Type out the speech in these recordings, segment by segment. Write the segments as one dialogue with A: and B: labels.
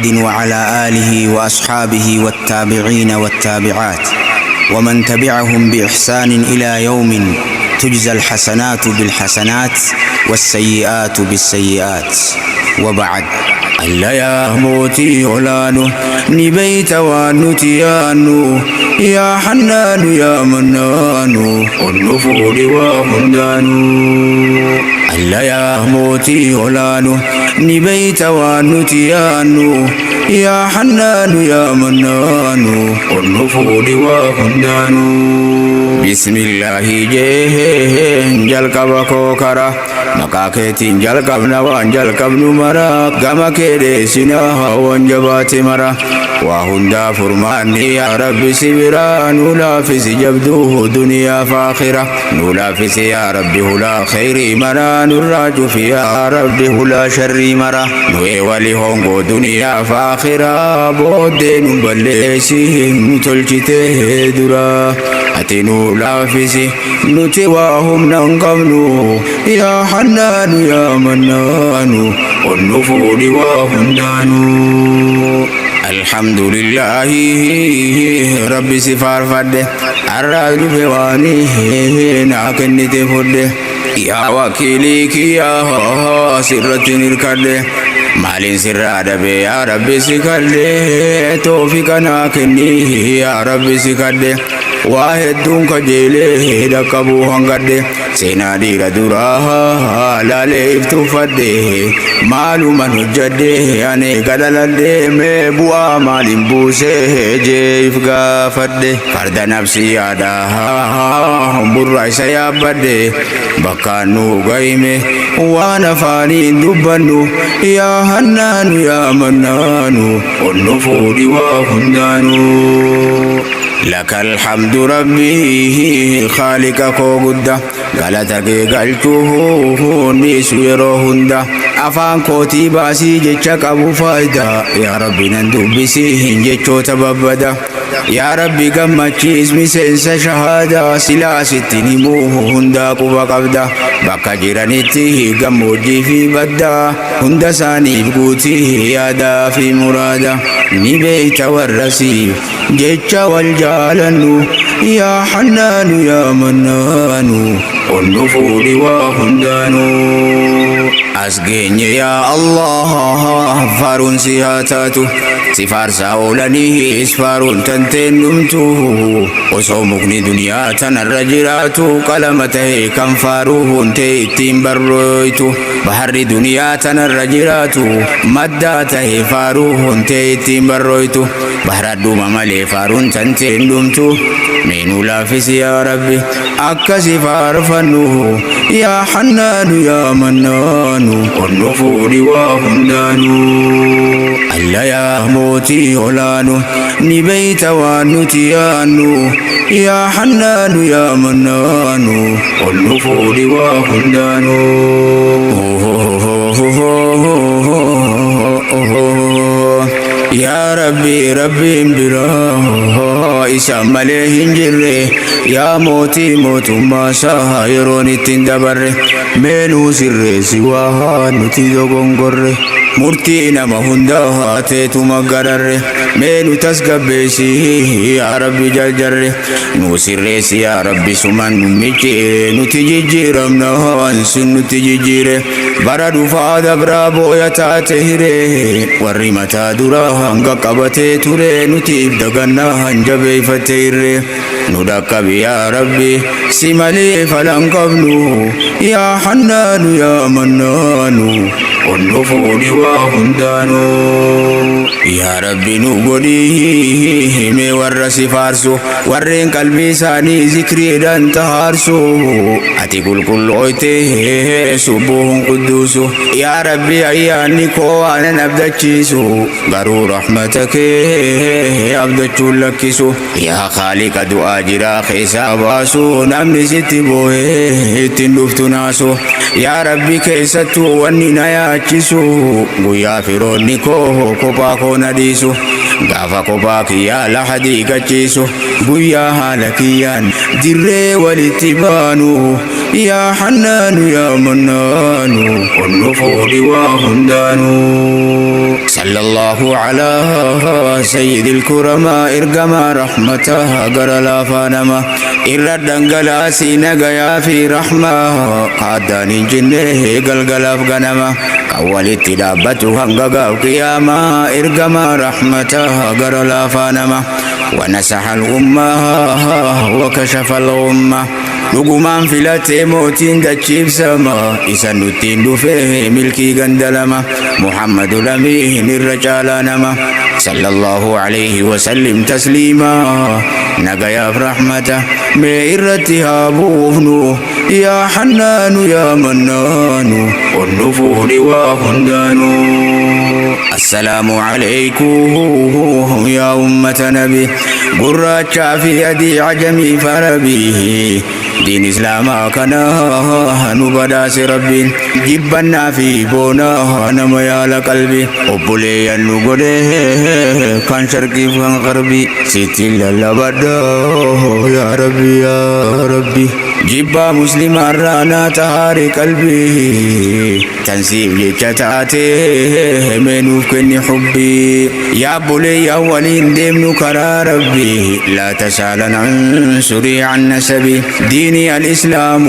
A: محمد وعلى آله وأصحابه والتابعين والتابعات ومن تبعهم بإحسان إلى يوم تجزى الحسنات بالحسنات والسيئات بالسيئات. وبعد. ألا يا موتي ولانو نبيت وانتيانو يا حنان يا منانو والنفور وهندانو. ألا يا موتي ولانو نبيت وانتيانو يا حنان يا منانو والنفور وهندانو. بسم الله جلقب كوكرا مكاكتين جلقب نوان جلقب نمرا قما كيري سناها وانجبات مرا وهندا فرماني يا رب سبرا نلافس جبدوه دنيا فاخرة نلافس يا رب هلا خيري مرا نراج في يا رب هلا شري مرا نوي وليهم دنيا فاخرة بودين بلسي نتلجته درا أتنو لافسي نتواهم ننقمنو يا حنان يا منان والنفور وهندانو. الحمد لله ربي سفار فده الراد فواني ناكن تفده يا وكيلك يا سرة نركده مالين سر أدب يا ربي سكده توفيق ناكني يا ربي سكده واحد دون كجيله دكابو هنگده سينا دير دورا لالي افتفده معلوما نجده يعني قدلده مبوا مالين بوسه جيف غافده فرد نفسي آدها برأي سيابده بكانو غيمه وانا فانين دبنو يا حنان يا منانو والنفور وهندانو. لك الحمد ربي خالق كوغدا غلطك غلطوه نسويرو هندا أفان كوتي باسي جيشك أبو فايدا يا ربي نندوبسي جيشو تببدا يا ربي قمتشي اسمي سنسى شهادة سلاستني موه هندا قبا قبدا بكا جيرانيتي قموجي في بدا هندا ساني بقوتي يادا في مرادا نبيت والرسيب جيشا والجالنو يا حنان يا منان والنفور وهندانو. أسجني يا الله فارون سياتاتو سفار ساولني اسفار تنتين نمتو وصومكني دنيا تنرجراتو قلمته كم فاروه تيتين برويتو بحر دنيا تنرجراتو مداته فاروه تيتين برويتو بحر الدوم ملي فارون تنتين نمتو مينو لافس يا ربي أكسي فارفنو يا حنان يا منان والنفور وهندانو. ألا يا موتي ولانو نبيت وانتيانو يا حنان يا منان والنفور وهندانو. يا ربي ربي برا إسام عليه جري يا موتي موت ما سايرون تندبر منو سر سواها نتيجو غنغر مرتينا ما هندا تيتو مغرر منو تسقبسي يا ربي جرجر نو سر يا ربي سمان ميجي نتيجيرمنا وانسن نتيجيره برادو فادا برابو يا تاتهيره ورمتا درا hanga qabate ture nuti daganna hanjabe fateire nudakab ya rabbi simali falan qabnu ya hannanu ya mannanu والنفور وهندانو. يا ربي نغني مي ورسي فارسو ورين قلبي ساني ذكري دان تهارسو أتي كل اويته سبوه قدوسو يا ربي أياني كو أنا نبدأ غرو رحمتك أبدأ لكسو يا خالق دعا جرا خيسا باسو نمني ستبوه تندفتو ناسو يا ربي كيستو وننا يا chisu guya fironi ko kopa ko nadisu gafa kopa kiya lahadi gachisu guya halakiyan dirre walitibanu يا حنان يا منان والنفور وهندان صلى الله على سيد الكرماء إرقما رحمتها قرى لا فانما إردن قلاسي نقيا في رحمة قادان جنه قلقل أفغنما أولت دابته هنقا قياما إرقما رحمتها قرى لا فانما ونسح الأمة وكشف الغمة لقمان فلاتي موتين دجيب سما إسان نتين دفه ملكي غندلما محمد الأمين الرجال نما صلى الله عليه وسلم تسليما نقيا برحمته مئرتها بوفنو يا حنان يا منان والنفور وهندان السلام عليكم يا أمة نبي قراتشا في يدي عجمي فربيه دين إسلام كنا نبداس ربي جبنا في بونا نميال قلبي أبولي النقده كان شرقي فان غربي ستي للبدا يا ربي يا ربي جبا مسلم رانا تهاري قلبي تنسيب جتاتي منوف كني حبي يا بولي أولين دمنو كرا ربي لا تسألن عن سري عن نسبي ديني الإسلام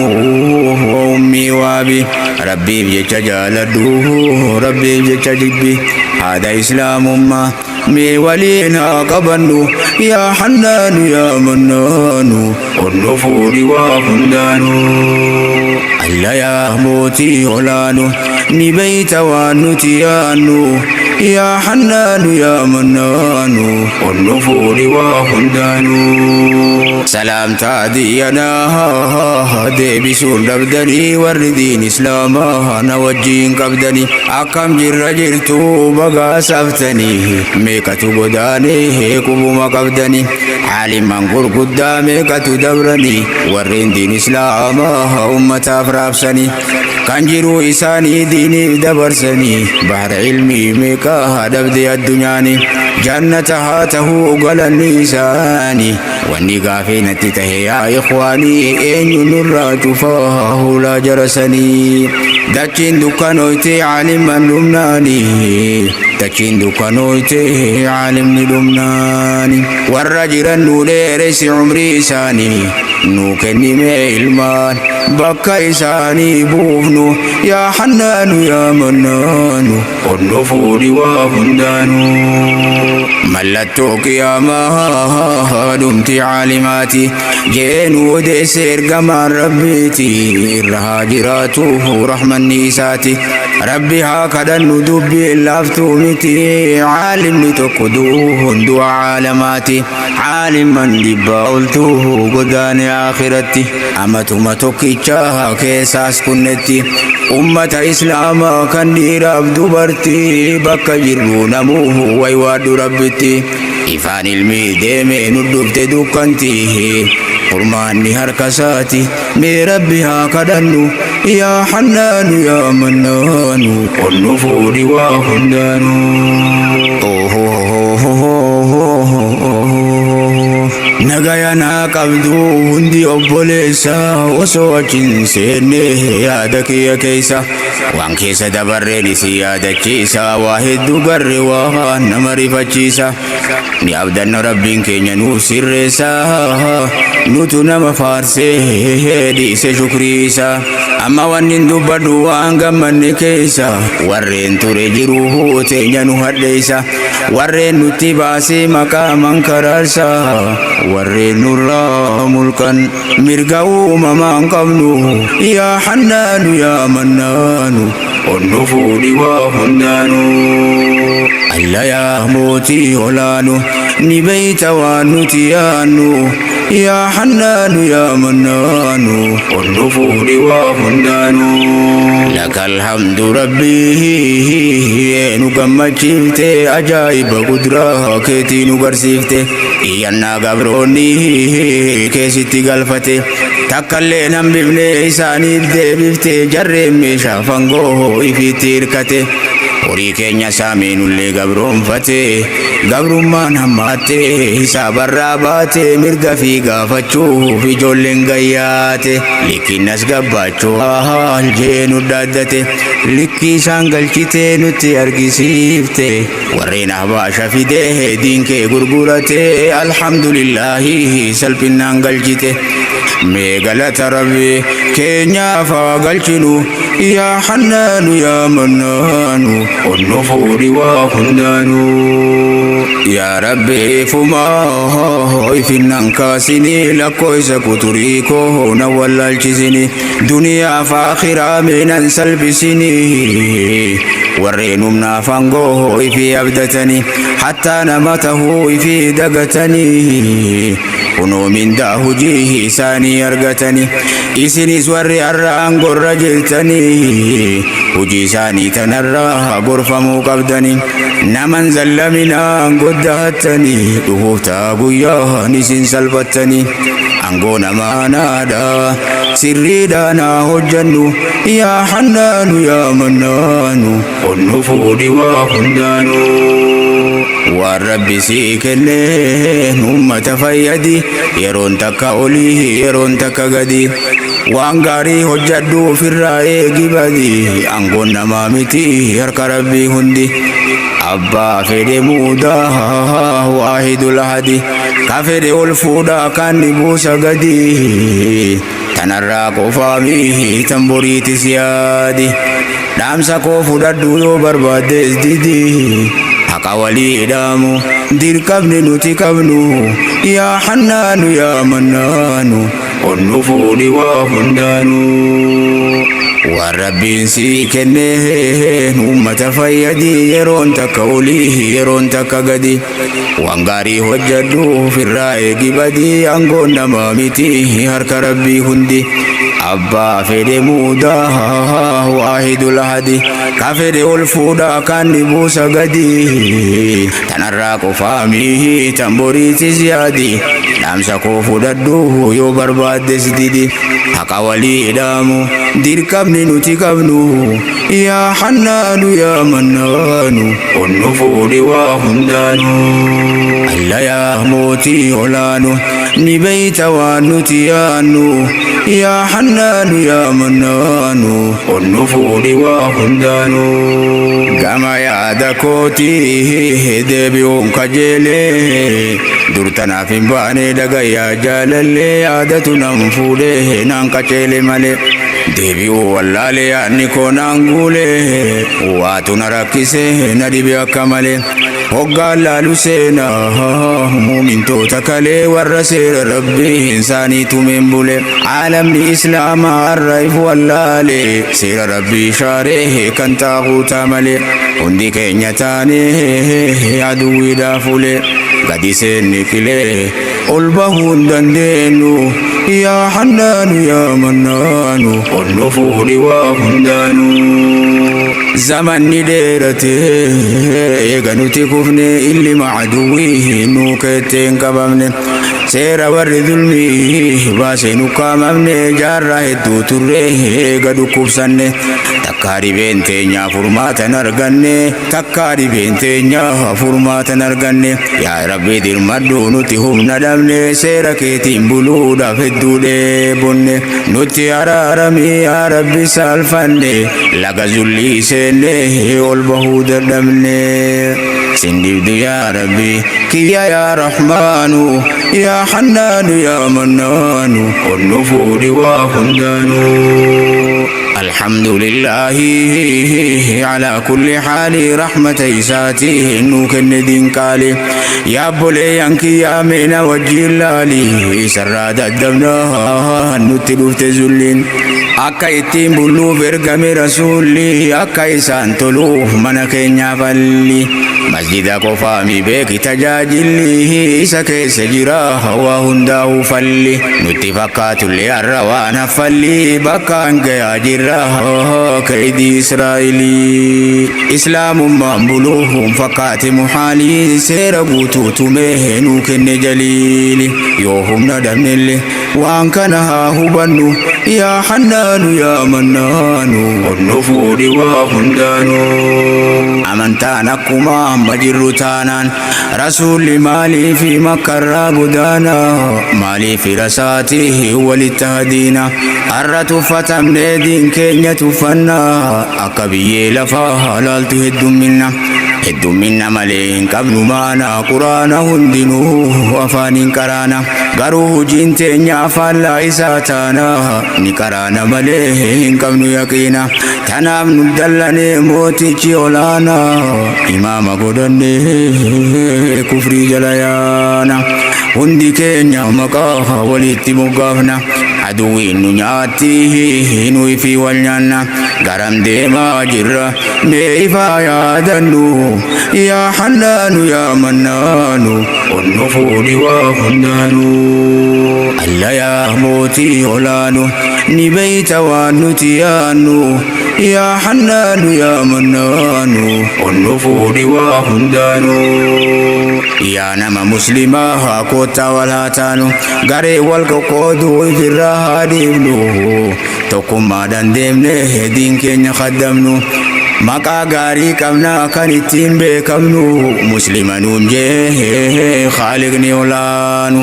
A: وأمي وابي ربي بيتجالدوه ربي بيتجبي هذا إسلام ما مي ولينا قبنو يا حنان يا منان والنفور وهندان ألا يا موتي ولانو نبيت وانتيانو يا حنان يا منان والنفور وهندان سلام تادينا دي بسون دبدني وردين إسلاما نوجين قبدني أكم جر جرتو بقى سفتني ميكتو قداني كبوما قبدني عالم منقر قدامي كتو دبرني ورين دين إسلاما أمة أفرابسني كان جرو إساني ديني دبرسني بحر علمي ميكا دبدي الدنياني جنة هاته قل النساني واني قافين تتهي يا إخواني إن نرات فاه لا جرسني دكين دكانويتي عالم من لمناني دكين دكانويتي عالم من لمناني والرجل النوليرس عمري ساني نوكني ميلمان بكا إساني بوفنو يا حنان يا منان والنفور وهندان ملتوك يا ما دمت عالماتي جينو دي سير قمر ربيتي الرهاجراته رحمة النيساتي ربي هكذا ندبي الأفتومتي عالم لتقدوه دو عالماتي عالم من لباولته قدان آخرتي أمتما توكيشا كيساس كنتي أمة إسلام كان ديراب دبرتي بكا جرو نموه ويواد ربتي إفان الميدي ندبت دكانتي قرماني هركساتي مي ربي هكذا يا حنان يا منان والنفور وهندان نغايانا قبدو هندي أبوليسا وسوچين سيني يادك يا كيسا وان كيسا دبرني سيادة كيسا واحد دقر وان مريفة ni abdan rabbin kenya nu sirresa nutu nama farse di se shukrisa amma wannin dubbadu wanga manne keisa warren ture jiru tenya nu haddeisa warren nuti base makaman karasa warren nurra mulkan mirgau mamang kamnu ya hannanu ya mannanu onnufudi wa hundanu alla ya moti olanu نبيت ونتيانو يا حنان يا منان والنفور وهندانو لك الحمد ربي نقمت شفت عجائب قدرة كيتي نقرسفت إيانا قبروني كيستي قلفتي تكالينا ببني إساني بدي بفتي جرمي شافنقو إفي تيركتي horii keenya saamiinullee gabroonfate gabrummaan hammaate hisaabarraa baate mirga fi gaafachuuf ijoolleen gayyaate likkinas gabbachuu aljeenu daaddate likkii isaan galchite nutti argisiifte warreen ahbaasha fide diinkee gurgurate alhamdulillahi salphinaan galchite mee galata rabbi keenyaaf galchinu yaa hannaanu yaa mannaanu onnu fuudhi waa hundaanu yaa rabbi fumaa ifinnan kaasini lakkoo isa kuturii koo na wallaalchisini duniyaa fi akhiraa meenan salphisini warreen humnaaf aangoo ifi abdatani hattaa nama tahuu ifi dagatani kunoo mindaa hujii isaanii argatani isinis warri har'a aangorra jirtani hujii isaanii tanarraa gorfamuu qabdani naman zallaminaan goddahattani dhufuuftaa guyyaan isin salphattani aangoo namaanaadha sirriidhaanaa hojjannu yaa hannaanu yaa mannaanu onnu fuudhi waa hundaanu waan rabbi sii kenneen ummata fayyadi yeroon takka olii yeroon takka gadi waan gaarii hojjadhu ofirraa eegi badi aangoon namaa miti harka rabbii hundi abbaa fedhe muudaa waahidul ahadi ka fedhe ol fuudhaa kan buusa gadi tanarraa qofaami tan boriitis yaadi dhaamsa koo fudhadhu yoo barbaaddes didi haqa walii dhaamu dirqamni nuti qabnu yaa hannaanu yaa mannaanu onnu fuudhi waa hundaanu waan rabbiin sii kenneen ummata fayyadi yeroon takka olii yeroon takka gadi waan gaarii hojjadhu ofirraa eegi badi aangoon namaa miti harka rabbii hundi abbaa fedhe muudaa waahidul ahadi ka fedhe ol fuudhaa kan buusa gadi tanarraa qofaami tan boriitis yaadi dhaamsa koo fudhadhu yoo barbaaddes didi haqa walii dhaamu dirqamni nuti qabnu yaa hannaanu yaa mannaanu onnu fuudhi waa hundaanu alla yaa mootii olaanu ni beeyta waan nuti yaannu yaa hannaanu yaa mannaanu onnu fuudhi waa hundaanu gama yaada kootii deebi'uun kajeelee dur tanaaf hin baane dhagayyaa jaalallee yaadatu nan fuudhee naan qaceele malee deebi'uu wallaalee yaadni koo naan guulee waatu na rakkise na dhibe akka malee hoggaan laalu seenaa muumintoota kalee warra seera rabbiin isaanii tumeen bule caalamni islaamaa har'aif wallaalee seera rabbii shaaree kan taaquutaa malee hundi keenya taanee aduwwiidhaa fulee gadi seenni kilee ol bahuu hin dandeenyu yaa hannaanu yaa mannaanu onnu fuudhi waa hundaanu zamanni dheerate eega nuti kufne illima aduwwii nuu keetteen qabamne seera warri zulmii baasee nu kaamamne jaarraa hedduu turre eega dhukkubsanne takkaa dhibeen teenyaa furmaatan arganne takkaa dhibeen teenyaa furmaatan arganne yaa rabbi dirmadhu nuti humna dhabne seera keetiin buluudhaaf hedduu dheebonne nuti araarami yaa rabbi saalfanne laga zullii seenne ol bahuu dadhabne sindibdu yaa rabbi kiyya yaa rahmaanu yaa hannaanu yaa mannaanu onnu fuudhi waa hundaanu الحمد لله على كل حال رحمة إساتي إنو كندين قالي يا بولي ينكي يا مينا وجه اللالي سراد الدمنا نتلو تزلين akka ittiin bulluuf ergame rasuulli akka isaan toluuf mana keenya falli masjida qofaami beeki tajaajilli isa keessa jira waa hundaa'u falli nutti fakkaatullee har'a waan haffalli bakka hangayaa jirra keeydi israa'ilii islaamummaan buluuf fakkaate muhaalii seera guutuu tumee nuu kenne jaliili yoo humna dhabnellee waan kana haa hubannu yaa hannaanu yaa mannaanu onnu fuudhi waa hundaanu amantaan akkuma amma jirru taanaan rasuulli maaliifi makkarraa godaana maaliifi rasaatii walitti hadiina har'a tuffatamnee diin keenya tuffanna akka biyyee lafaa halaaltu heddumminna malee hin qabnu maana quraana hundinuu afaaniin qaraana garuu hojiin teenya afaan laa'isaa taana ni qaraana malee hin qabnu yaqiina tanaaf nu dallanee mootichi olaana imaama godhannee kufrii jala yaana hundi keenya maqaa walitti moggaafna aduwwiin nu nyaatti nuyi fi wal nyaanna garam deemaa jirra mee ifaa yaadannu yaa hannaanu yaa mannaanu onnu fuudhi waa hundaanu alla yaa mootii olaanu ni beeyta waan nuti yaannu yaa hannaanu yaa mannaanu onnu fuudhi waa hundaanu yaa nama muslimaa haa koottaa wal haa taanu garee wal qoqqooduu ifirraa haa dhiifnu tokkummaadhaan deemnee diin keenya kaddamnu maqaa gaarii qabna kan ittiin beekamnu muslima nuun jee khaaliqni olaanu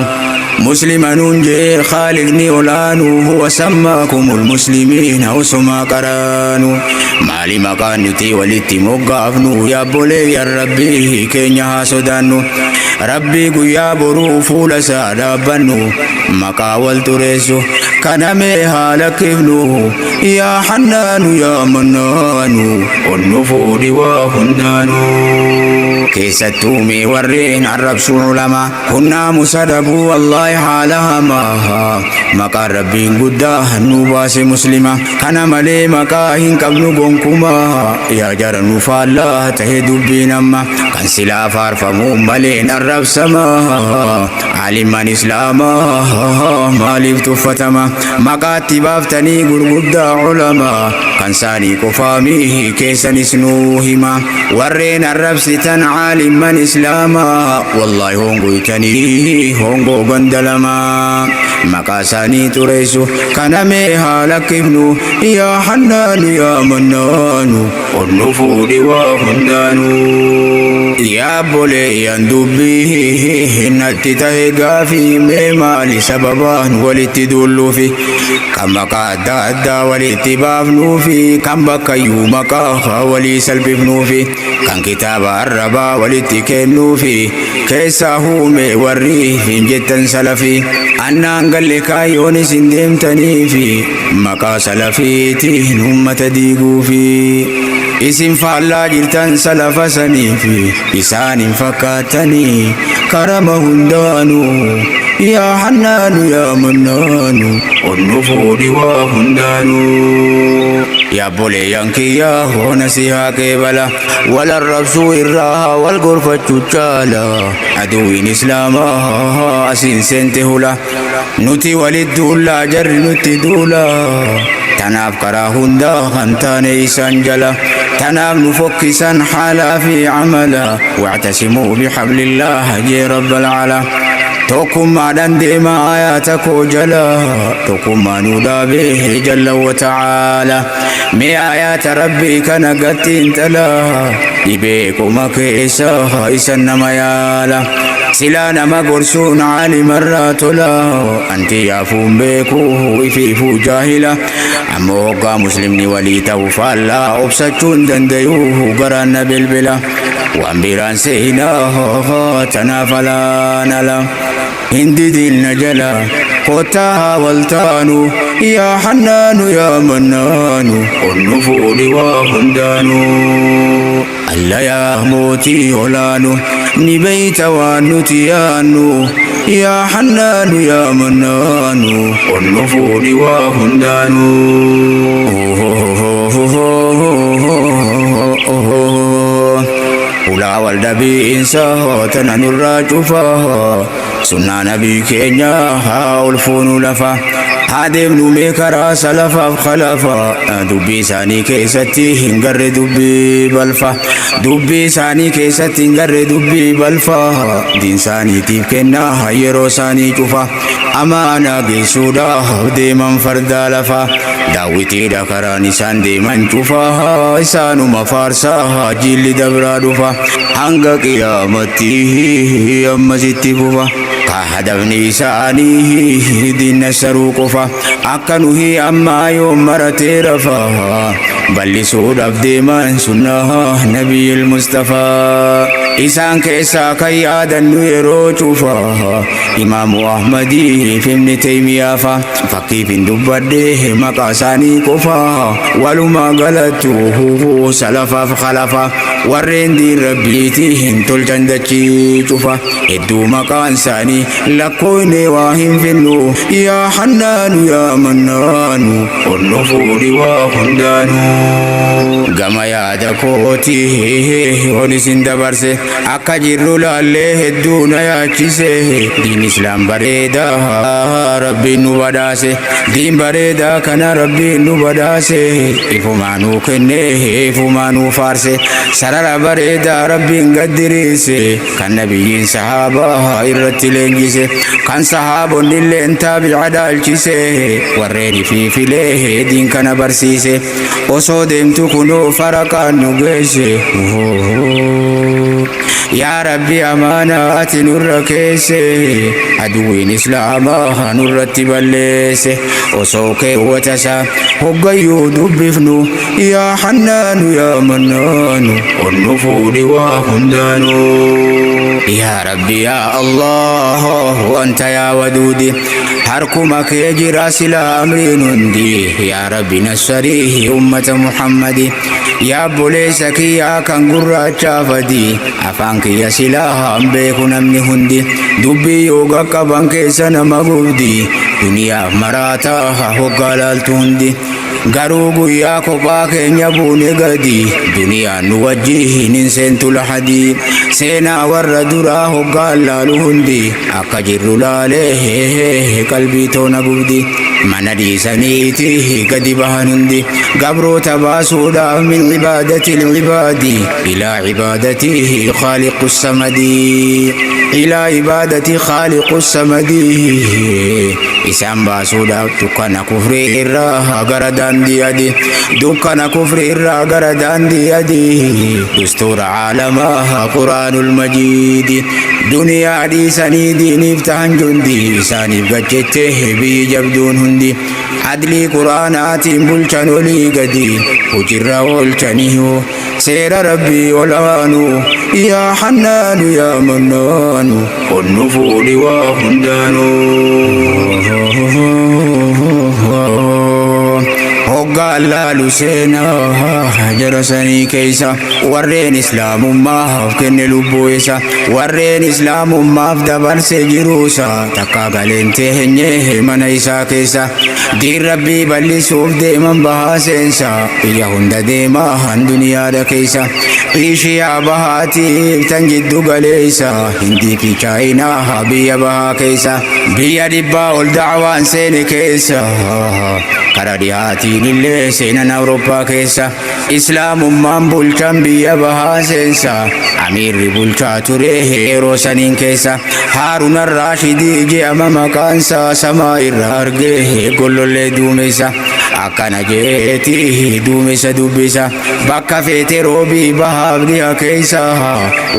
A: muslima nuun jee khaaliqni olaanu huwa sammaakumul muslimiina usumaa qaraanu maali maqaan nuti walitti moggaafnu yaabboleeyyan rabbii keenya haa sodaannu rabbii guyyaa boruu fuula isaa dhaabbannu maqaa wal xureessu kanamee haa lakkifnu yaa hannaanu yaa mannaanu onnu fuudhi waa hundaanu keessattuu mee warreen arrabsu ulama hunnaamu sadabuu wallaahi haala hamaa maqaan rabbiin guddaa nu baase muslima kana malee maqaa hin qabnu gonkumaa yaa jara nu faallaa ta'e dubbiin amma kan silaa faarfamuun maleen arrabsamaa alimman islaamaa maaliif tuffatama maqaatti baaftanii gurguddaa ulamaa kan saanii qofaamii keessanis nuu hima warreen arrabsitan alimman islaamaa wallaahi hongoytanii hongoo gandalamaa maqaa isaanii xureessu kanamee haa lakkifnu yaa hannaanu yaa mannaanu onnu fuudhi waa hundaanu yaabboleeyyan dubbii natti ta'e gaafii mee maali sababaan walitti duulluufi kan maqaa adda addaa walitti baafnuufi kan bakkayyuu maqaa walii salphifnuufi kan kitaaba arrabaa walitti kennuufi keessaa huume warri hin jettan salafi annaan galle kaayyoon isin deemtaniifi maqaa salafiitiin ummata diiguufi isin faallaa jirtan salafa saniifi isaan hin fakkaatanii karama hundaanuu yaa hannaanu yaa mannaanu onnu fuudhi waa hundaanuu yaabboleeyyan kiyyaa hoona si haa qeebala wal arrabsuu irraa wal gorfachuu caala aduwwiin islaamaa asiin seente hula nuti walit duullaa jarri nutti duula tanaaf karaa hundaa kan taane isaan jala تنام نفكسا حالا في عملا واعتصموا بحبل الله جي رب العلا توكم معدن ديما آياتك جلا توكم ما نودا به جل وتعالى مي آيات ربي كان قد انتلا يبيكم كيسا إسان ميالا سلانا ما قرسون عالي مرات لا أنت يافون بيكو ويفيفو جاهلا أموكا مسلمني ولي توفالا أبسطون دنديوه قران بالبلا وأنبيران سينا تنافلا نلا هندي دلنا جلا قطاها والتانو يا حنان يا منان النفور وهندانو ألا يا موتي ولانو نبيت وانتيانو يا حنان يا منان النفور وهندانو ولا والدبي إنسا تنن الراجفا سنة نبي كينيا هاول فون لفا هادم نومي كرا سلفا خلفا دبي ساني كيستي هنگر دبي بلفا دبي ساني كيستي هنگر دبي بلفا دين ساني تيف كنا هيرو ساني شوفا أمانا قيسودا ديما فردا لفا داوتي دكراني سان ديما شوفا إسانو مفارسا جيل دبرا دفا هنگا قيامتي أما ستي بوفا هدفني ساني دين السروقفا أكنه أما يوم مرتي رفا بل سود أبديما سنة نبي المصطفى إسان كيسا كيادا نيرو شوفا إمام أحمدي في ابن تيمية فكيف دبده مقاساني كفا ولما غلطه سلفا فخلفا ورين دي ربيتي انتل جندتي شوفا ادو مقان ساني لكوني واهم فينو يا حنان يا منان والنفور وخندان غما يا دكوتي ونسين دبرسي akka jirru laallee hedduu na yaachise diin islaam bareedaa rabbiin nu badhaase diin bareedaa kana rabbiin nu badhaase ifumaa nuu kenne ifumaa nuu faarse sarara bareedaa rabbiin gaddiriise kan nabiyyiin sahaabaa irratti leenjise kan sahaabonni illeen taabi'a dhaalchise warreen fiifilee diin kana barsiise osoo deemtu kunuu faraqaan nu geesse يا ربي أمانات نور كيسي أدوين إسلاما نور تبليس وسوك وتسا وقيو دبفنو يا حنان يا منان والنفور وخندان يا ربي يا الله وأنت يا ودودي حركمك يجرى سلا أمري نندي يا ربي نصريه أمة محمد يا بوليسك يا كنغرة شافدي أفانك يا سلا أمبيكو نمني هندي دبي يوغا كبانك سنما غودي دنيا مراتا وقالال تندي garuu guyyaa kophaa keenya buune gadi duniyaan nu wajjiin hin seentu lahadii seenaa warra duraa hoggaan laalu hundi akka jirru laalee qalbii toona gubdi mana dhiisaniiti gadi bahan hundi gabroota baasuudhaaf min cibaadati lcibaadi ilaa cibaadati khaaliqu samadi ilaa cibaadati khaaliqu samadi isaan baasuudhaaf dukkana kufrii irraa gara daandii adii dukkana kufrii irraa gara daandii adii dustuura caalamaa quraanul majiidi duniyaa dhiisanii diiniif tahan jundi isaaniif gachette biyyi jabduun hundi adlii quraanaatiin bulchan olii gadi hujirra oolchaniihu seera rabbii olaanu yaa hannaanu yaa mannaanu onnu fuudhi waa hundaanu hoggaan laalu seenaa jarasanii keeysa warreen islaamummaaf kenne lubbuu isa warreen islaamummaaf dabarse jiruusa takka galeen teenye mana isaa keessa diin rabbii bal'isuuf deeman bahaa seensa biyya hunda deeman duniyaadha keessa ishiyaa bahaatiif tan jiddu galeessa hindii fi chaayinaa biyya bahaa keessa biyya dhibbaa ol dacwaan seene keessa kara dhihaatiin illee seenan awurooppaa keessa islaamummaan bulchan biyya bahaa seensa amiirri bulchaa ture yeroo saniin keessa haaruun arraashidii je'ama maqaansa samaa irra argee gollollee duumessa akkana jeeti duumessa dubbisa bakka feete roobii bahaaf dhiha keessa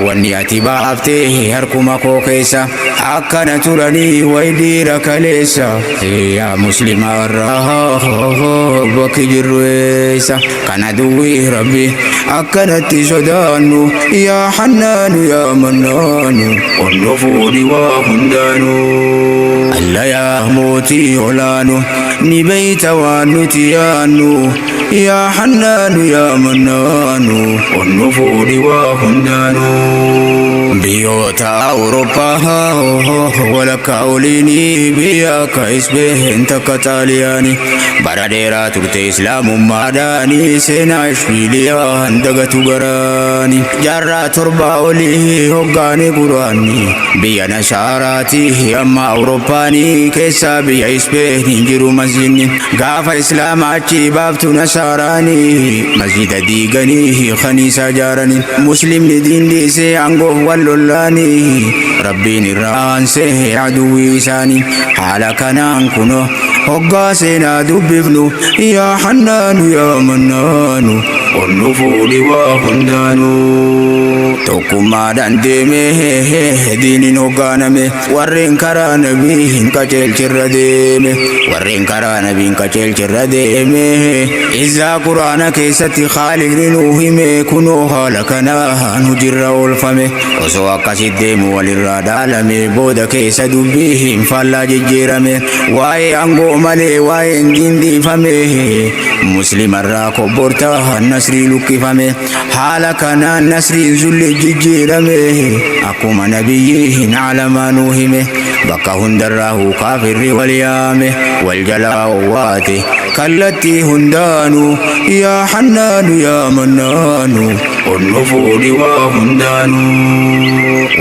A: wanni ati baaftee harkuma koo keessa akkana turanii way dhiira kaleessa yaa muslima irraa bakki jirru eessa kana duwwii rabbi akkanatti sodaannu yaa hannaanu yaa mannaanu onnu fuudhi waa hundaanu alla yaa mootii olaanu ni beeyta waan nuti yaannu يا حنان يا منان النفور وهندان بيوتا أوروبا ولك أوليني بياك اسبه انت كتالياني براديرا ترتي إسلام ماداني سينا إشبيليا اندغتو غراني جارة تربا أولي هقاني قراني بيا نشاراتي أما أوروباني كيسا بيا اسبه ننجرو مزيني غافا إسلام عجي بابتو نشاراني مسجد ديغني خنيسا جاراني مسلم لدين ليسي عنقه واللولاني ربين الران سي عدوي ساني حالك نانكنو هقاسنا دبفنو يا حنان يا منان والنفور وهندان توكما داندمي دين هقانمي ورين كرانبي انكتل شرديمي ورين كرانبي انكتل شرديمي إذا قرآن كيستي خالق لنوهمي كنو هالكنا نجر والفمي وسوى قصد ديم وللرادالمي بودا كيسا دبيهم فلا ججيرمي واي أنغو مالي واي انجين دي فمي مسلم الراكو بورتا النسري لكي فمي حالكنا النسري زل ججيرمي أكوما نبيهن على ما نوهمي بكا هندراه كافر واليامي والجلاء واتي كالتي هندانو يا حنان يا منان النفور وهندانو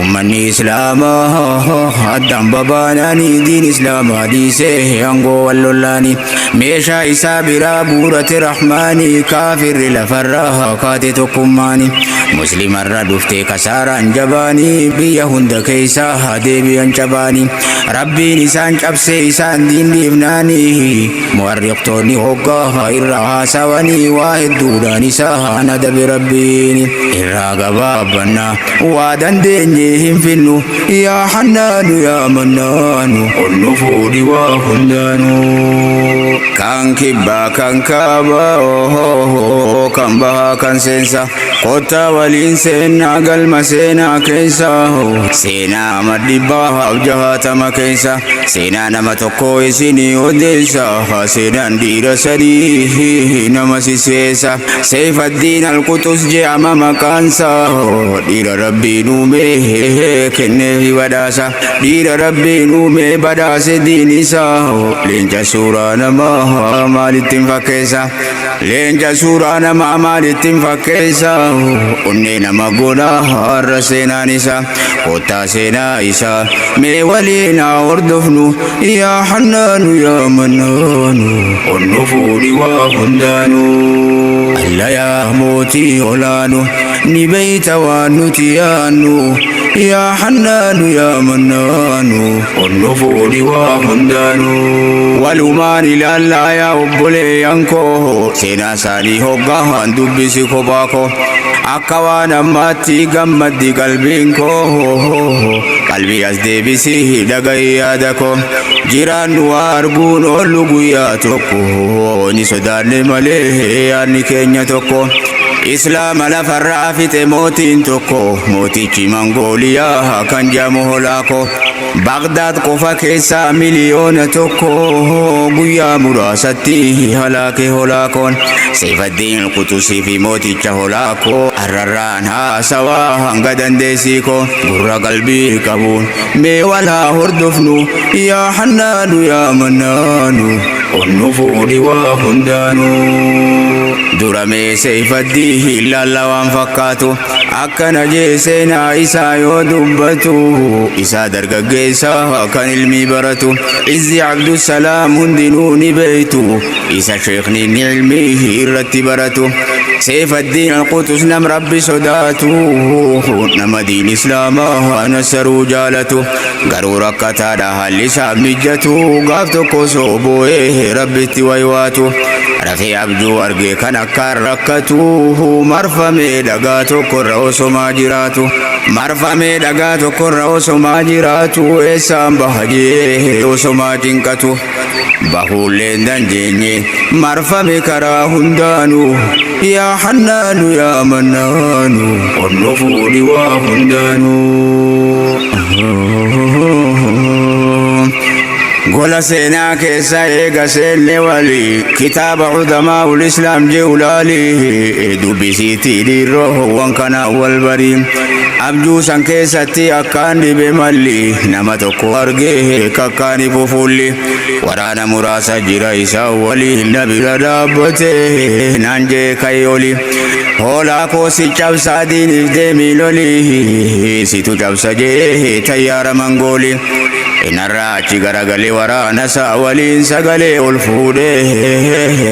A: أمني إسلاما أدام باباناني دين إسلام حديثه أنغو واللولاني ميشا إسابرا بورة رحماني كافر لفرها كاتتو كماني مسلم الردفتي كسارا جباني بيا هند كيسا هدي بيان جباني ربي نسان جبسي إسان دين لبناني موريقتوني هقاها إرها سواني واحد دوراني ساها ندب ربيني إرها قبابنا وادن دينيهم فينو يا حنان يا منان النفور وهندان كان كبا كان كابا كان بها كان سينسا قطا ولين سينا قلما سينا كيسا سينا مدبا وجهات ما كيسا سينا نما تقوي سيني وديسا سينا دير سريه نما سيسا سيف الدين القدس جاء مكانسا دير ربي نومي كنه وداسا دير ربي نومي بداس دينيسا لنجا سورا نما مالتين فكيسا لنجا سورا نما مالتين فكيسا أني نما قولا الرسينا نسا قطا سينا إسا مي ولينا وردفنو يا حنان يا منان النفور وهندانو ألا يا موتي ولانو نبيت وانتيانو يا حنان يا منان النفور وهندانو ولمان لالا يا أبولي ينكو سينا سالي هقاهان دبسي كوباكو أكوانا ماتي غمدي قلبينكو قلبي أزدبسي دقاي يادكو جيران وارغون أولوغيا توكو نسودان ماليه يعني كينيا توكو إسلام لفرافت موتين توكو موتيشي منغوليا كان جامو هلاكو بغداد قفا كيسا مليون توكو قويا مراستي هلاكي هلاكون سيف الدين القدسي في موتيشا هلاكو الرران ها سوا هنغدن ديسيكو قرى قلبي كبون مي ولا هردفنو يا حنان يا منان النفور وهندانو درمي سيف الدين لالا وانفكاتو أكنا جيسينا إسا يودبتو إسا درقاقيسا كان علمي برتو إزي عبد السلام هندنوني بيتو إسا شيخني علمي إرتي برتو سيف الدين القدس نم ربي صداتو نم دين إسلاما نسرو جالتو قرورا كتادا هالي ساب نجتو قافتو كوسوبو ربي تيويواتو رفي عبدو أرقي كان أكار ركتو مرفا ميدقاتو كرعوسو ماجراتو مرفا ميدقاتو كرعوسو ماجراتو إسام بحجيه وسو ماجنكتو بحولين دنجيني مرفا مكرا هندانو يا حنان يا منان النفور وهندانو قول سيناك سايق سيني ولي كتاب عظماء الإسلام جولالي دوبي سيتي دي روح وانكنا والبريم أبجو سنكيستي أكاني بمالي نما تكو أرجيه كاكاني بفولي ورانا مراسة جرايسا ولي نبي لدابته نانجي كيولي هولا كوسي چابسا دين ديمي لولي سيتو چابسا جيه تيار منغولي inarrachi garagali warana sa walin sagale ulfude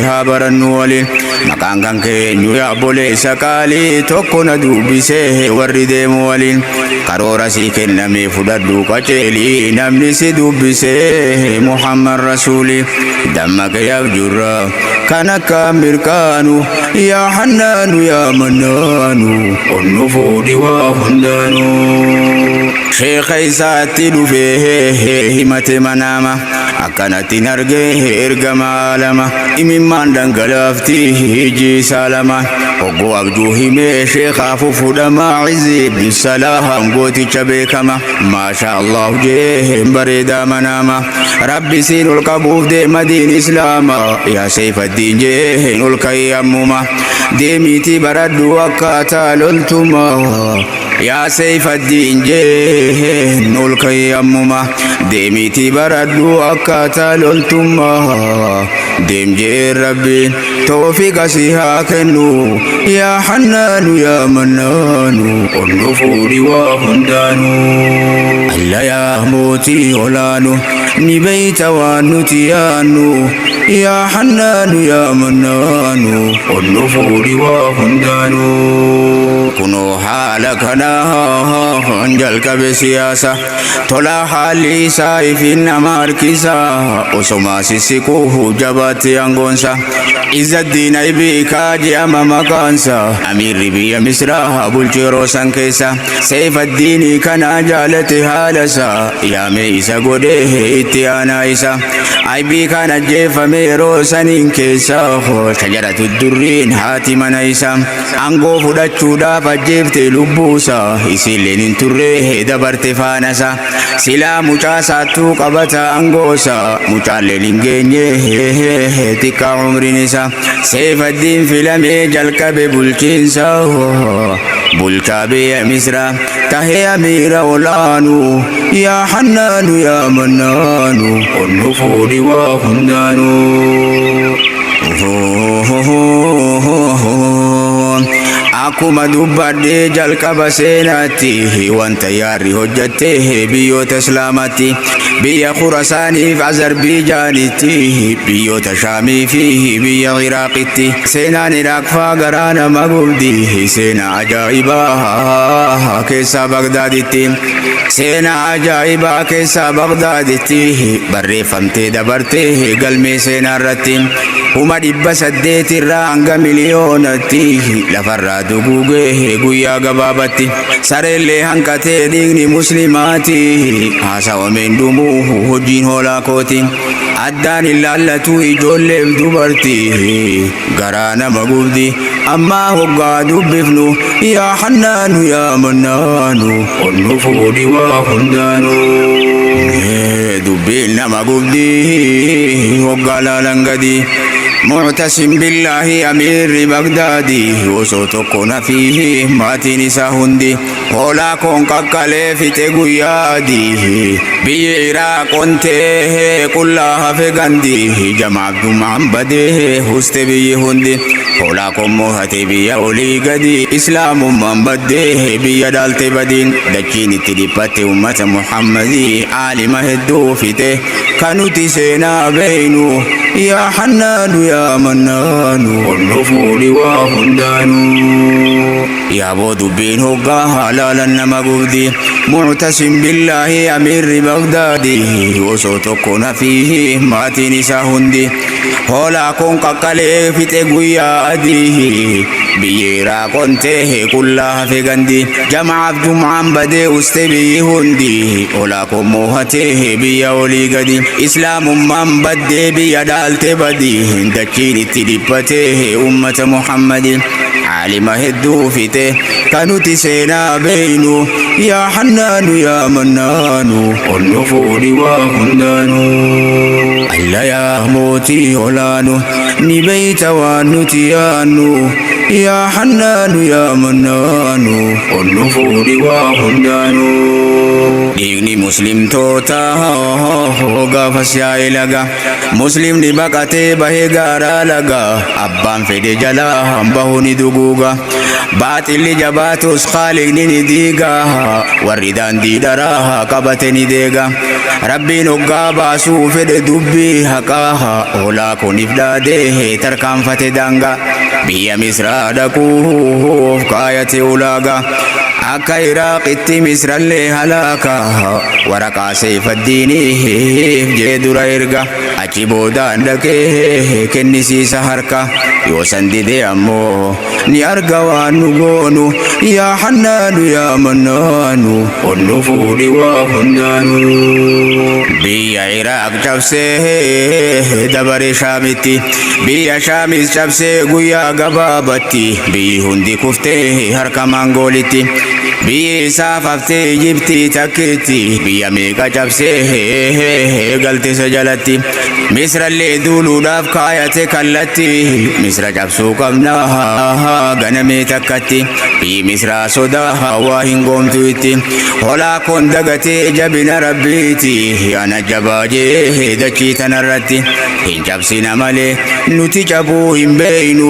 A: habaran walin makangan kenyu ya boleh sakali tokkona dubise waride walin karora siken nami fudadu kaceli namni si dubise Muhammad Rasuli dammak ya jurra kana kamir kanu ya hannanu ya mananu onnufudi wa hundanu Sheikh Isati dufe himate manama akanati narge ergama alama imimman dangalafti hiji salama ogo abdu hime Sheikh afufudama izi bisalaham goti chabe kama masha Allah je barida manama rabbi sinul kabuf de madin islama ya Saifuddin je nul kayyamuma de miti baradu akata lultuma ya Saifuddin je nul kayyamuma ديميتي بردو أكاتا لولتما ديم جي ربي توفيق سيها كنو يا حنان يا منان النفور وهندانو ألا يا موتي ولانو نبيت وانتيانو يا حنان يا منان النفور وهندانو كنو حالك انجلك بسياسة طلع حالي سايفين ماركيسا وسما سيسيكوه جباتي انغونسا إذا الدين ايبيكا جياما مكانسا أمير ربيا مصرا أبو الجيرو سانكيسا سيف الدين كان جالتي هالسا يا ميسا قده اتيانا إيسا ايبيكا نجيف ميرو سانينكيسا شجرة الدرين حاتما إيسا أنغو فدتشودا فجيفتي لبوسا إسيلين تره دبرت فانسا سلا مچاسا تو قبتا أنغوسا مچال لنگينيه تكا عمرنسا سيف الدين فيلمي جلك ببلچنسا بلچا بي مصر تهي أمير أولانو يا حنان يا منان النفور وهندانو Akuma dubbadhe jalqaba seenaatti wanta yaarri hojjatte biyyoota islaamaatti biyya Khurasaanii fi Azerbiijaanitti biyyoota Shaamii fi biyya Iraaqitti seenaan Iraaq faa garaa nama gubdi seenaa ajaa'ibaa keessaa Bagdaaditti seenaa ajaa'ibaa keessaa Bagdaaditti barreeffamtee dabartee galmee seenaa irratti 800 irraa hanga miliyoonatti lafarraa duguugee guyyaa gabaabatti sarellee hanqatee dhiigni muslimaati haasawameen dhumuu hojiin hoolaa kooti addaan ilaallatu ijoolleef dubartii garaa nama gubdi ammaa hoggaa dubbifnu yaa hannaanu yaa mannaanu onnu fuudhi waa hundaanu dubbiin nama gubdi hoggaa laalan gadi معتصم بالله أمير بغدادي وصوتكنا فيه ماتين سهندي ولا كون ككالي في تغيادي بيراق انته كلها في غندي جمع دمام بده هست بيهندي ولا كون موهتي بيا أولي غدي إسلام من بده بيا دالت بدين دكيني تليبات أمة محمدي عالم هدو فيته كانوا تسينا بينو يا حنان يا منان والنفور وهندان يا بود بين هقا حلالا نمغودي معتصم بالله أمير بغدادي وصوتكنا فيه ماتين سهندي هولا كون ككالي في تغويا أديه بيرا كنته كلها في غندي جمع جمعان بدي استبي هندي هولا كون موهته بيا ولي غدي إسلام من بدي بيا دالت بدي دكيني تليبته أمة محمد عالم هدو فيته كانوا تسينا بينو يا حنان يا منان والنفور وهندانو ألا يا موتي ولانو نبيت ونتيانو يا حنان يا منان والنفور وهندانو ديغني مسلم توتا هوغا فسيا إلغا مسلم نبقى بهي غارا لغا أبان فيدي جلا همبهوني دوغوغا باطل جباتوس خالق نديغا وردان دي دراها قبتني ديغا ربي نقا باسو فيد دبي حقاها أولا كوني فداده تركان فتدانغا بيا مصر دكوه كاية أولاغا akka iraaqitti misrallee halaaka waraqaa seefa diiniif jee dura erga achi boodaan dhaqee kennisiisa harka yoo san dide ammoo ni arga waan nu goonu yaa hannaanu yaa mannaanu onnu fuudhi waa hundaanu biyya iraaq cabsee dabare shaamitti biyya shaamis cabsee guyyaa gabaabatti biyyi hundi kuftee harka mangoolitti biyyi saafaftee jibti takkitti biyya meeqa cabsee galtisa jalatti misrallee duuluudhaaf kaayate kallatti misra cabsuu qabna ganamee takkatti biyyi misraa sodaa waa hin goomtu itti holaa kon dagatee jabina rabbiiti ana jabaajee dachii tanarratti hin cabsina malee nuti cabuu hin beeynu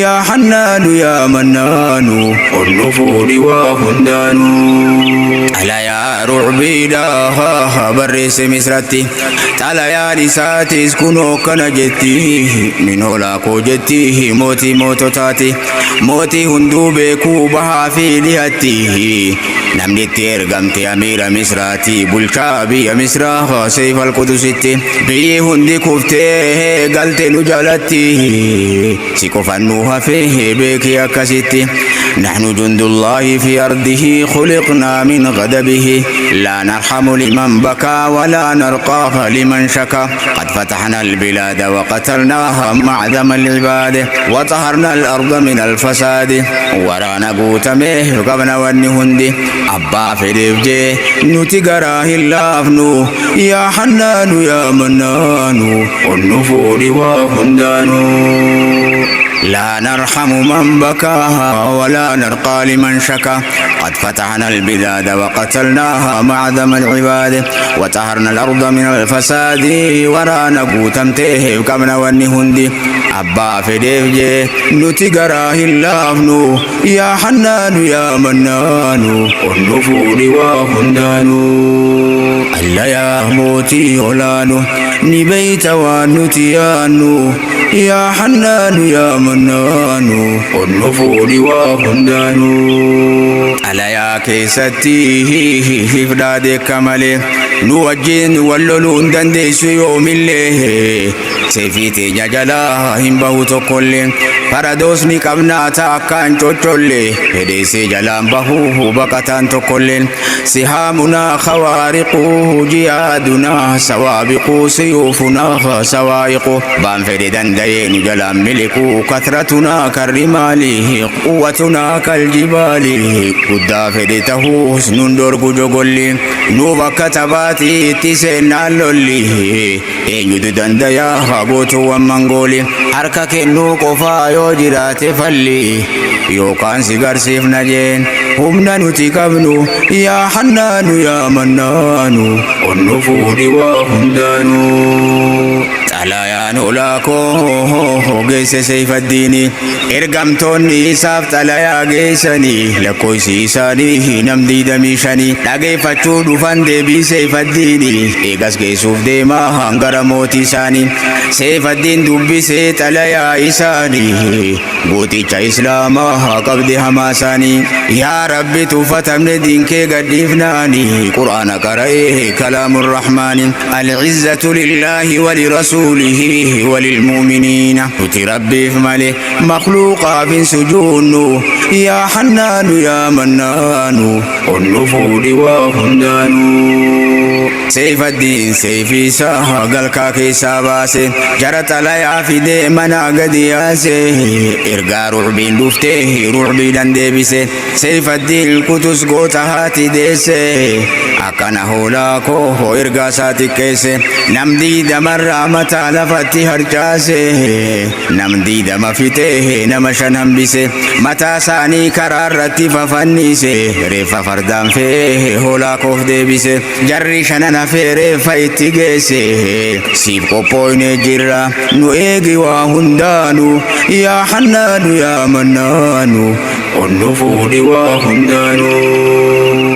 A: yaa hannaanu yaa mannaanu onnu fuudhi waa hundanu ala ya ru'bida barreesse misratti tala ya nisatis kuno kana jetti minola ko jetti moti mototaati moti hundu beeku baha fi lihatti namni itti ergamte amira misraati bulchaa biyya misraa sayf alqudusitti biyyi hundi kuftee galte nu jalatti si qofannu hafee beeki akkasitti نحن جند الله في أرضه خلقنا من غضبه لا نرحم لمن بكى ولا نرقى لمن شكى قد فتحنا البلاد وقتلناها معظم العباد وطهرنا الأرض من الفساد ورانا قوتمه قبنا ونهندي أبا في رفجي نتقراه اللافنو يا حنان يا منان والنفور وهندانو لا نرحم من بكى ولا نرقى لمن شكى قد فتحنا البلاد وقتلناها معظم العباد وطهرنا الأرض من الفساد ورانا قوتمته كمنا ونهندي أبا في ديفجي نتقراه اللافنو يا حنان يا منان والنفور وهندانو ألا يا موتي ولانو نبيت ونتيانو يا حنان يا منان والنفور وهندانو ألا يا كيستي فدادك كمالي نوجين واللولون دنديس يوم الليل سيفيتي جاجلا همبهو تقول فرادوسني قبنا تاكان تقول هديسي جلان بهو بقتان تقول سهامنا خوارق جيادنا سوابق سيوفنا سوائق بانفر دندين جلان ملك كثرتنا كالرمال قوتنا كالجبال قد فدته حسن درق جغل نوبا كتباتي تسينا لولي يجد دنديا غوت ومنغولي harka kennu qofa yoo jiraate falli yookaan si garsiifna jeen humna nuti qabnu yaa hannaanu yaa mannaanu onnu fuudhi waa hundaanu xalayaan olaakoo geesse Seyfaddiini ergamtoonni isaaf xalayaa geessanii lakkoofsi isaanii nam 25 dhageeffachuu dhufan deebii Seyfaddiini eegas geessuuf deemaa hangara mootii isaanii Seyfaddiin dubbisee xalayaa isaanii gooticha islaamaa qabde hamaa isaanii yaa rabbi tuffatamne diinkee gadhiifnaanii qur'aana qara'ee kalaamur rahmaani al-izzatu lillaahi wa lirasuulihi wa lilmu'miniina nuti rabbiif malee makhluuqaaf hin sujuunnu yaa hannaanu yaa mannaanu onnu fuudhi waa hundaanu سيف الدين سيفي ساها قلقا كيسا باسي جرت علي فيدي منا قد ياسي إرقا رعبين دفته رعبين ديبسي سيف الدين القدس قوتا هاتي ديسي أكنا هولاكو إرقا ساتي كيسي نمدي دمر متى لفتي هرجاسي نمدي دم فيته نمشن همبسي متى ساني كرارتي ففنيسي ريفا فردان فيه هولاكو ديبسي جري شننا في ريفا اتجيسي سيب قوبوين جرا نوئيقي وهندانو يا حنان يا منانو والنفود وهندانو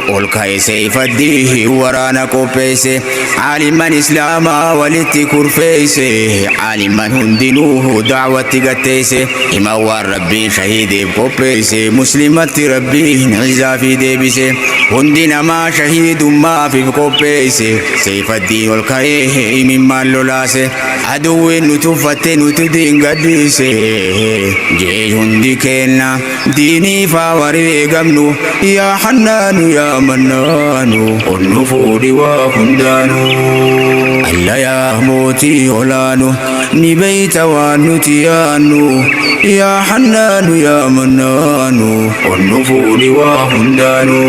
A: والكاي سيف الديه ورانا كوبيسي عالما إسلاما ولتي كرفيسي عالما هندنوه دعوة قتيسي إموار ربي شهيدي بكوبيسي مسلمة ربي نعزا في ديبسي هندنا ما شهيد ما في بكوبيسي سيف الدين والكاي مما اللولاسي عدو نتفتن نتدين قديسي جيش هندي كينا ديني فاوري قمنو يا حنان يا منانو والنفود وهندانو ألا يا موتي ولانو نبيت ونتيانو يا حنان يا منانو والنفود وهندانو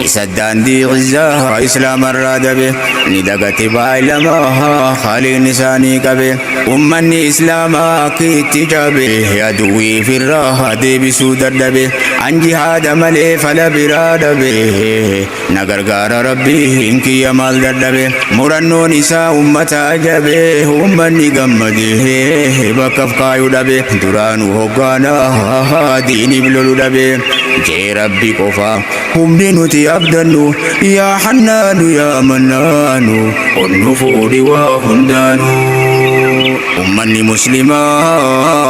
A: سدان دي غزاها إسلام الرادبه ندقت بايلماها خالي نساني كبه أمني إسلاما كيت جابه يدوي في الراحة دي بسود الدبه عن جهاد ملي فلا براد به نغرغار ربي إنكي يمال ددبه مرنو نساء أمتا أجبه أمني قمده بكف قايو دبه درانو هقانا ديني بلولو دبه جي ربي قفا هم دينوتي أبدنو يا حنان يا منانو والنفود وهندانو أمني مسلمة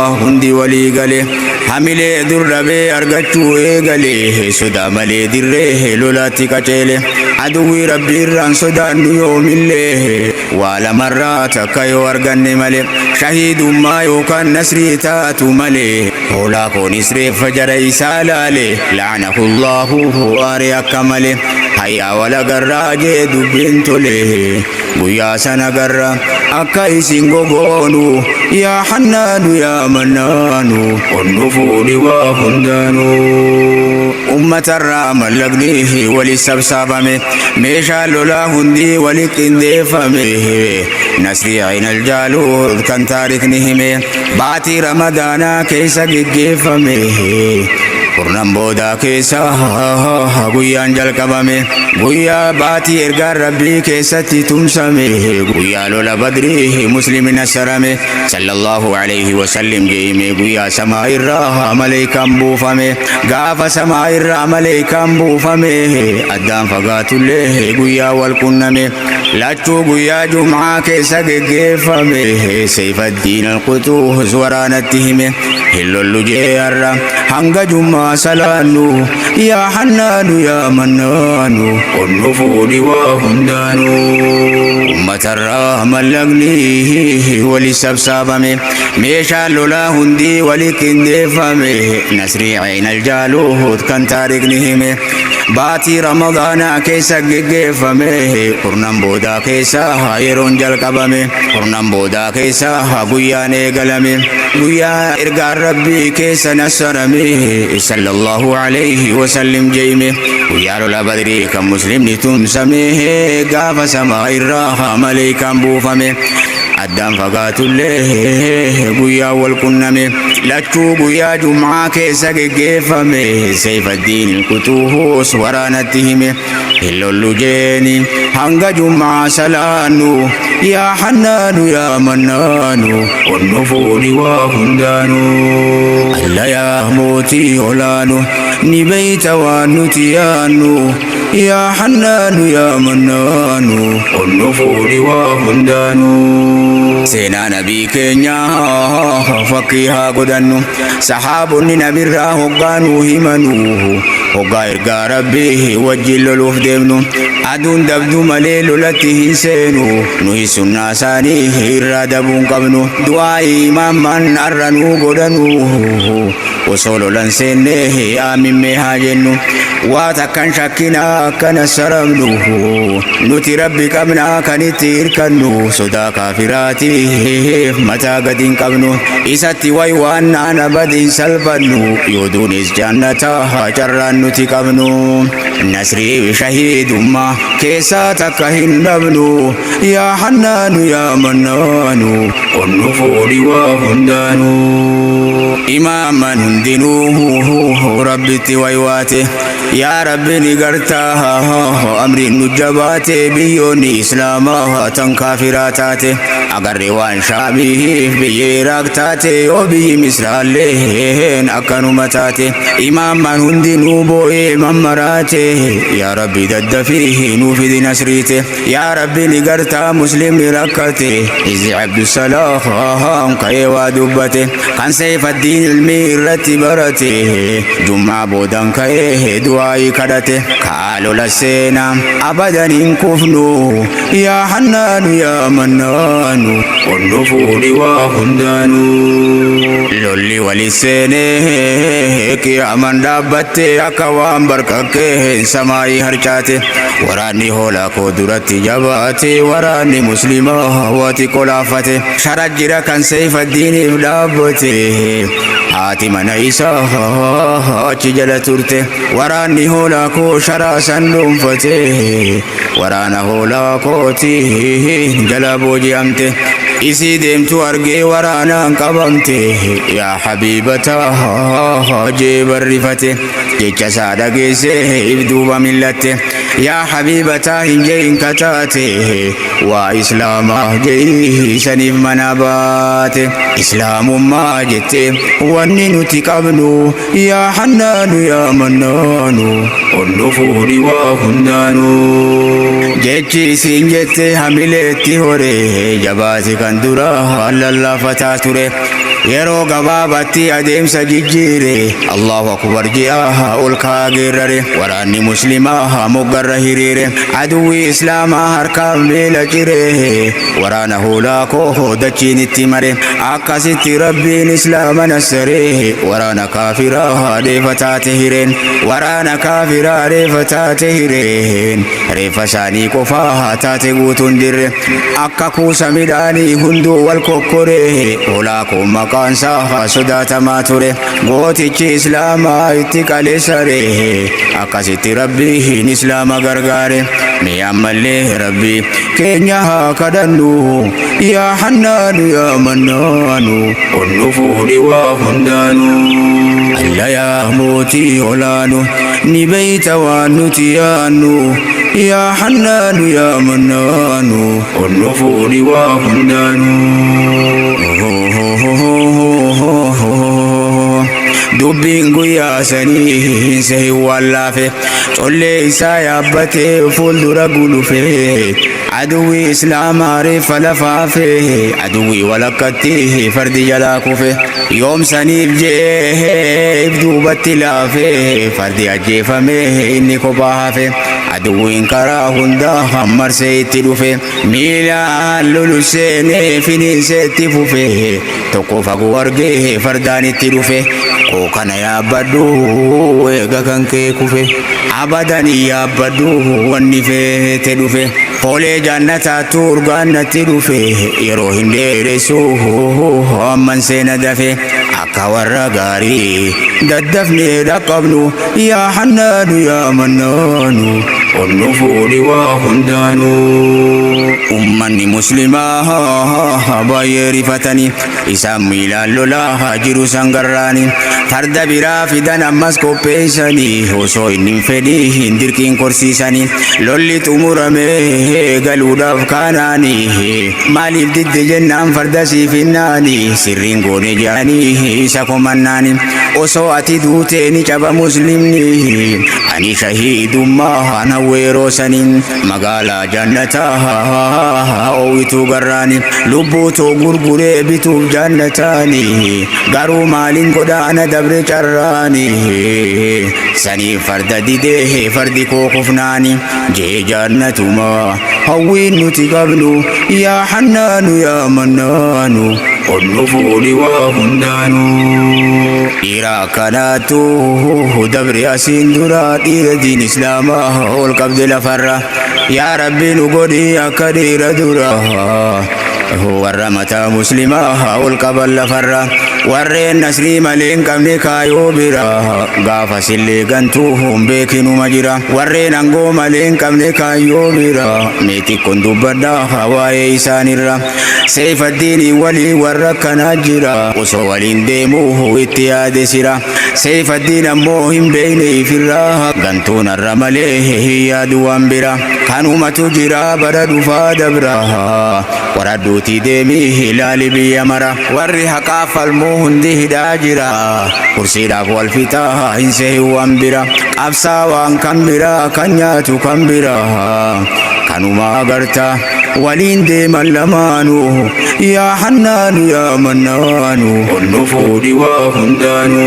A: هندي ولي قلي حملي دربي أرغتشو إيقلي سودا ملي دريه لولاتي كتيلي عدوي ربي الران سودان يوم اللي ولا مرات كيو أرغني ملي شهيد ما يوكان نسري تاتو ملي هولاكو نسري فجر إسالالي لعنه الله واري أكملي هيا ولا قراجي دبنتو لي ويا سنة قرا أكاي سنغوغونو يا حنان يا منانو والنفود وهندانو أمة الرام اللقنيه ولسبسابمي ميشا لولا هندي ولكندي فمي نسري عين الجالود كان تاريخ نهمي باتي رمضانا كيسا جيفمي Purnam boda keessa guyyaan jalqabame guyyaa baatii ergaan rabbii keessatti tumsame guyyaa lola badrii muslimin asarame sallallahu alayhi wasallim jeeme guyyaa samaa irraa malaayikaan buufame gaafa samaa irraa malaayikaan buufame addaan fagaatullee guyyaa wal qunname lachuu guyyaa jum'aa keessa geggeeffame Sayfaddiin al-Qutuus waraanatti hime hillollu jeerra hanga jum'aa سلانو يا حنان يا منانو والنفود وهندانو أمة الرحمة اللقنيه ولسبسابمي ميشا لولا هندي ولكندي فمي نسري عين الجالوت كان تاريخ نهمي باتي رمضان كيسا جيفمي قرنم بودا كيسا هايرون جلقبمي قرنم بودا كيسا قياني قلمي قيا إرقار ربي كيسا نسرمي صلى الله عليه وسلم جيمي ويارو لا بدري كم مسلم نتم سميه قاف سماء الراحة مليكا بوفمي أدام فقاتله قيا والكنمي لاتشو قيا جمعة كيسا جيفمي سيف الدين القطوس ورانتهمي اللولو جيني هنگا جمعة سلانو يا حنان يا منانو والنفود وهندانو ألا يا موتي ولانو نبيت ونتيانو يا حنان يا منانو والنفود وهندانو سينا نبي كينيا فقيها قدنو صحاب نبي الراه قانو همنو وغير ربي وجل لوف دمنو أدون دبدو مليل لته سينو نهي سنة ساني إرادبون قبنو دعائي ممن أرنو قدنو وصولو لنسينه آمين مهاجنو واتكن شكنا كان سرمنو نتي ربي قبنا كنتير كنو صدا كافراتي متى قدين قبنو إساتي ويوان أنا بدين سلبنو يودونيس جنتا جران نتي قبنو نسري شهيد ما كيسا تكهن نبنو يا حنان يا منان والنفور وهندانو إماما هندنو ربي تويواته يا ربي نقرتا أمري نجباتي بيوني إسلاما تنكافراتاتي أقر وان شابي بي راكتاتي وبي مسرالين أكنو متاتي إماما هندنو بوئي ممراتي يا ربي دد فيه نوفد نسريتي يا ربي نقرتا مسلم ركتي إذ عبد السلام كيوا دبتي كان سيف الدين الميرة برتي جمع بودان كيه دعائي كدتي قالوا لسينا أبدا إنكفنو يا حنان يا منان والنفور وهندانو لولي ولسيني كي أمن دابتي أكوان بركك سماي هرشاتي وراني هولا قدرتي جباتي وراني مسلمة واتي كلافتي شرجر كان سيف الدين دابتي هاتي من عيسى جل ترتي وراني هولا كو شرا سنم فتي ورانا هولا كوتي جلبو جامتي إسي ديمتو أرقي ورانا قبمتي يا حبيبتا جيب الرفتي جيكا سادا قيسي إبدو بملتي يا حبيبتا هنجين كتاتي وإسلاما جي سنف مناباتي إسلام ما جتي وننو تقبنو يا حنان يا منان والنفور وهندانو جيكي سنجتي حملتي هوري جباتي كندورا الله فتاتوري yeroo gabaabatti adeemsa jijjiire Allahu akbar ji'a ol kaagirare waraanni muslimaa moggarra hiriire aduwwi islaamaa harkaan miila ciree waraana hoolaa koo dachiin itti mare akkasitti rabbiin islaama nassaree waraana kaafiraa reefa taate hireen waraana kaafiraa reefa taate hireen reefa isaanii qofaa taate guutuun dirre akka kuusa midhaanii hunduu wal kokkoree hoolaa koo maqaan isaa sodaatamaa ture gootichi islaamaa itti qaleessare akkasitti rabbiin islaama gargaare mee ammallee rabbii keenya haa kadhannu yaa hannaanu yaa mannaanu onnufuudhi waa hundaanu alla yaa mootii olaanu ni beeyta waan nuti yaannu yaa hannaanu yaa mannaanu onnufuudhi waa hundaanu dubbiin guyyaa sanii sahii wallaafe collee isaa yaabbatee fuuldura gulufe aduwwi islaamaa reeffa lafaafe aduwwi walakkatti fardi jalaa kufe yoomsaniif jee ibduubatti laafe fardi ajjeefame inni kophaa hafe aduwwiin karaa hundaa hammarsee itti dhufe miilaan lolu seenee finiinseetti fufe tokko fagoo argee fardaan itti dhufe koo kana yaabbadhu eega kan kee kufe abadan yaabbadhu wanni feete dhufe foolee jannataatu urgaan natti dhufe yeroo hin dheeressu amman seena dafe akka warra gaarii daddafnee dhaqqabnu yaa hannaanu yaa mannaanu onnufuudhi waa hundaanu ummanni muslimaa baay'ee rifatanii isaan miilaan lolaa jiru sangarraanii farda biraa fidan ammas qopheessanii osoo inni hin fedhii hin dirqiin korsiisanii lolli xumuramee galuudhaaf kaanaanii maaliif didde jennaan farda siif hinnaanii sirriin goone jedhanii isa komannaanii osoo ati duutee ni caba muslimni ani shahiidummaa hawweeroo saniin magaalaa jannataa oowituu garraani lubbuutuu gurguree bituuf jannataani garuu maaliin godhaana dabre carraani saniif farda didee fardi koo kufnaani jee jannatuma hawwiin nuti qabnu yaa hannaanu yaa mannaanu onnu fuudhi waa hundaanu dhiira akkanaatu dabre asiin dura dhiira diin islaamaa ol qabde lafarra yaa rabbi nu godhi akka dhiira dura warra mataa muslimaa ol qaban lafarra warreen nasrii malee hin qabne kaayoo bira gaafa sillee gantuu hin beekinuma jira warreen angoo malee hin qabne kaayoo bira meetikkoon dubbadhaa waa'ee isaanirra Seifaddiin walii warra kanaa jira osoo waliin deemuu itti yaade sira Seifaddiin ammoo hin beekne ifirraa gantuun har'a malee hin yaadu waan bira kanumatu jira bara dhufaa dabra waradduutii deemii ilaali biyya mara warri haqaa falmuu hundi hidhaa jira kursiidhaaf wal fixaa hin seehin waan bira qabsaa waan kan bira kan nyaatu kan bira kanuma agarta waliin deeman lamaanu yaa hannaanu yaa mannaanu onnu fuudhi waa hundaanu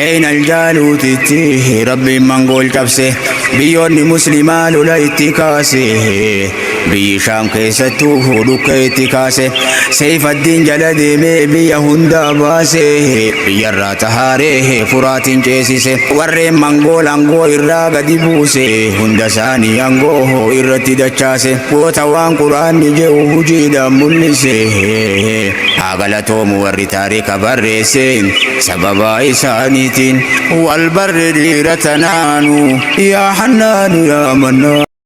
A: ayna aljaaluutitti rabbiin mangool cabse biyyoonni muslimaa lola itti kaase biyyi shaam keessattuu dhukka itti kaase Seifaddiin jala deemee biyya hundaa baase biyyarraa tahaaree furaatiin ceesise warreen mangool angoo irraa gadi buuse hunda isaanii angoo irratti dachaase goota waan quraanni jedhu hujiidhaan mul'ise haa galatoomu warri taarika barreesse sababa isaaniitiin wal barre dhiira tanaanu yaa hannaanu yaa mannaa